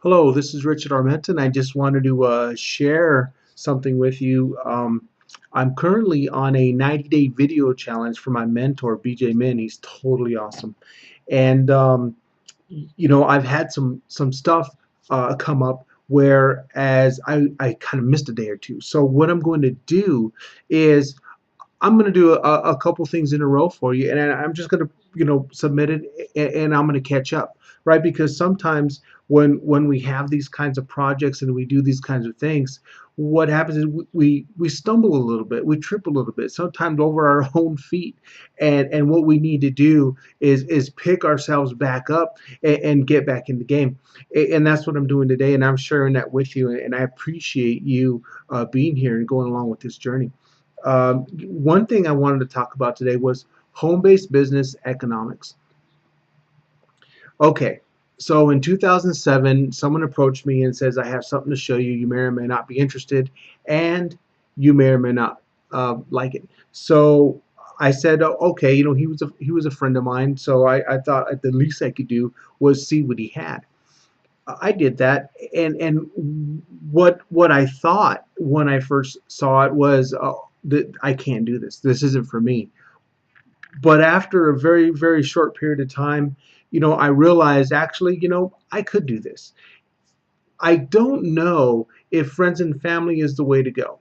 Hello, this is Richard Armenta, and I just wanted to share something with you. I'm currently on a 90-day video challenge for my mentor, BJ Min. He's totally awesome. And I've had some stuff come up whereas I kind of missed a day or two. So what I'm going to do is I'm going to do a couple things in a row for you, and I'm just going to submit it, and I'm going to catch up, right? Because sometimes when we have these kinds of projects and we do these kinds of things, what happens is we stumble a little bit, we trip a little bit, sometimes over our own feet, and what we need to do is pick ourselves back up and get back in the game, and that's what I'm doing today, and I'm sharing that with you, and I appreciate you being here and going along with this journey. One thing I wanted to talk about today was home-based business economics. Okay, so in 2007, someone approached me and says, I have something to show you. You may or may not be interested, and you may or may not like it. So I said, "Oh, okay, he was a friend of mine, so I thought the least I could do was see what he had. I did that, and what I thought when I first saw it was, that I can't do this. This isn't for me. But after a very, very short period of time, I realized actually, I could do this. I don't know if friends and family is the way to go.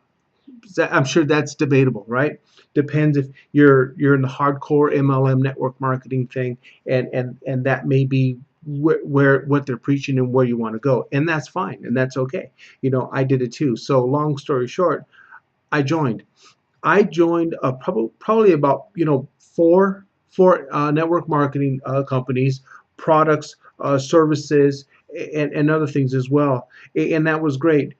I'm sure that's debatable, right? Depends if you're in the hardcore MLM network marketing thing, and that may be where what they're preaching and where you want to go, and that's fine, and that's okay. I did it too. So long story short, I joined. I joined probably about four network marketing companies, products, services, and other things as well, and that was great.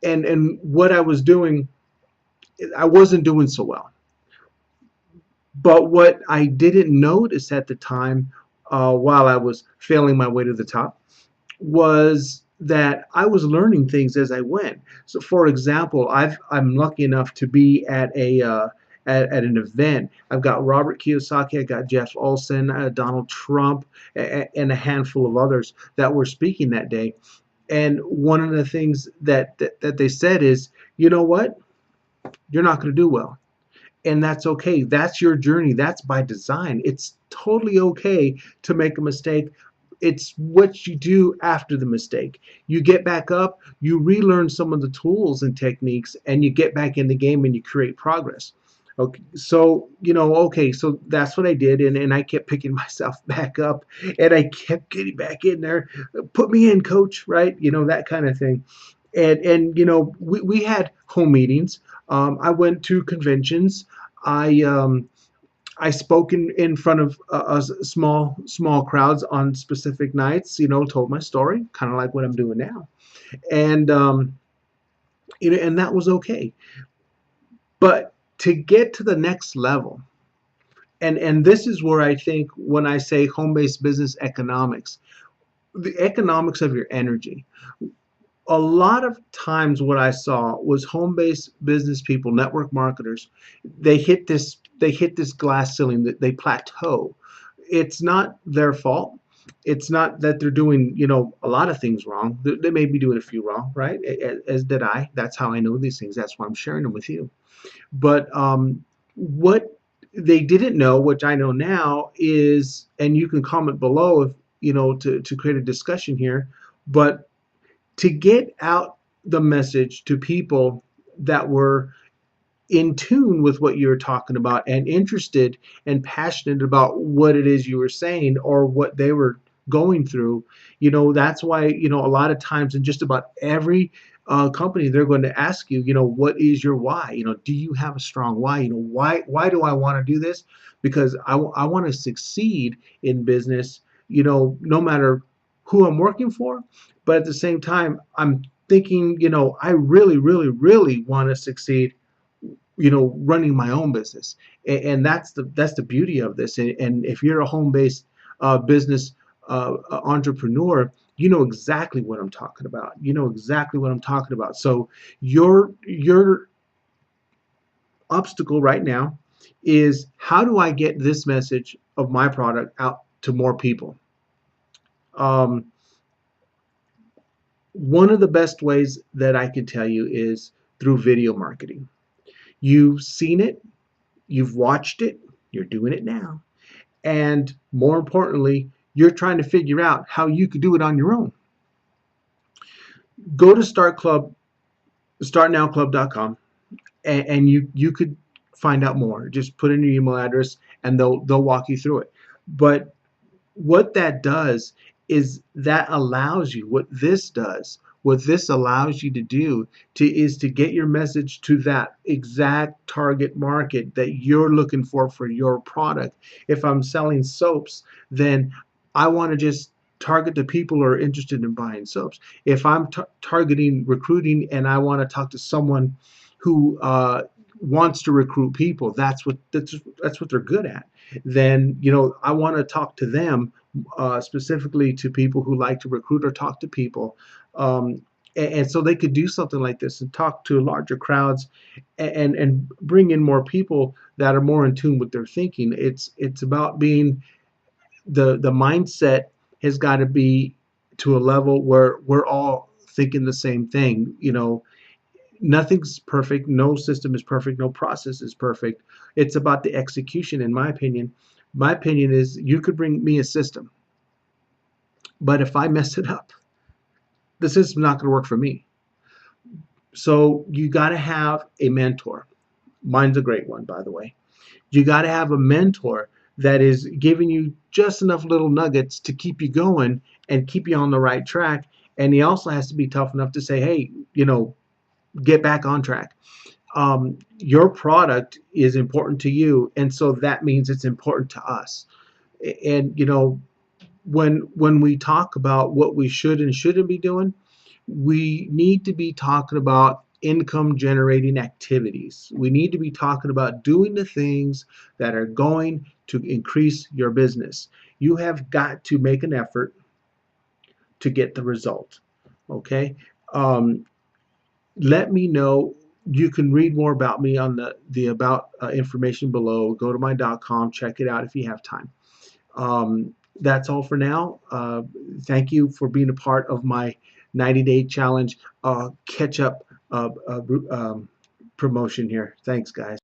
And what I was doing, I wasn't doing so well. But what I didn't notice at the time, while I was failing my way to the top, was that I was learning things as I went. So, for example, I'm lucky enough to be at at an event. I've got Robert Kiyosaki, I got Jeff Olson, Donald Trump, and a handful of others that were speaking that day. And one of the things that they said is, you know what, you're not going to do well, and that's okay. That's your journey. That's by design. It's totally okay to make a mistake. It's what you do after the mistake. You get back up, you relearn some of the tools and techniques, and you get back in the game and you create progress. Okay, so okay, so that's what I did, and I kept picking myself back up, and I kept getting back in there. Put me in, coach, right? That kind of thing. And we had home meetings. I went to conventions. I spoke in front of small crowds on specific nights. Told my story, kind of like what I'm doing now, and and that was okay. But to get to the next level, and this is where I think when I say home-based business economics, the economics of your energy. A lot of times what I saw was home-based business people, network marketers, they hit this glass ceiling, that they plateau. It's not their fault. It's not that they're doing, a lot of things wrong. They may be doing a few wrong, right? As did I. That's how I know these things. That's why I'm sharing them with you. But what they didn't know, which I know now, is, and you can comment below if to create a discussion here, but to get out the message to people that were in tune with what you were talking about and interested and passionate about what it is you were saying or what they were going through. That's why, a lot of times in just about every company, they're going to ask you, what is your why? Do you have a strong why? Why do I want to do this? Because I want to succeed in business, no matter who I'm working for. But at the same time, I'm thinking, I really, really, really want to succeed, running my own business. And that's the beauty of this. And if you're a home-based business entrepreneur, you know exactly what I'm talking about. You know exactly what I'm talking about. So your obstacle right now is, how do I get this message of my product out to more people? Um, One of the best ways that I can tell you is through video marketing. You've seen it, you've watched it, you're doing it now. And more importantly, you're trying to figure out how you could do it on your own. Go to StartNowClub.com, and you could find out more. Just put in your email address and they'll walk you through it. But what that does is that allows you, what this allows you to do is to get your message to that exact target market that you're looking for your product. If I'm selling soaps, then I want to just target the people who are interested in buying soaps. If I'm targeting recruiting and I want to talk to someone who wants to recruit people, that's what they're good at, then I want to talk to them, specifically to people who like to recruit or talk to people. And so they could do something like this and talk to larger crowds, and bring in more people that are more in tune with their thinking. It's about being, the mindset has got to be to a level where we're all thinking the same thing. Nothing's perfect, no system is perfect, no process is perfect. It's about the execution, in my opinion. My opinion is, you could bring me a system, but if I mess it up, the system's not going to work for me. So you got to have a mentor. Mine's a great one, by the way. You got to have a mentor that is giving you just enough little nuggets to keep you going and keep you on the right track. And he also has to be tough enough to say, hey, get back on track. Your product is important to you, and so that means it's important to us. And when we talk about what we should and shouldn't be doing, we need to be talking about income generating activities. We need to be talking about doing the things that are going to increase your business. You have got to make an effort to get the result. Okay. Let me know. You can read more about me on the about information below. Go to my.com, check it out if you have time. That's all for now. Thank you for being a part of my 90-day challenge catch up promotion here. Thanks, guys.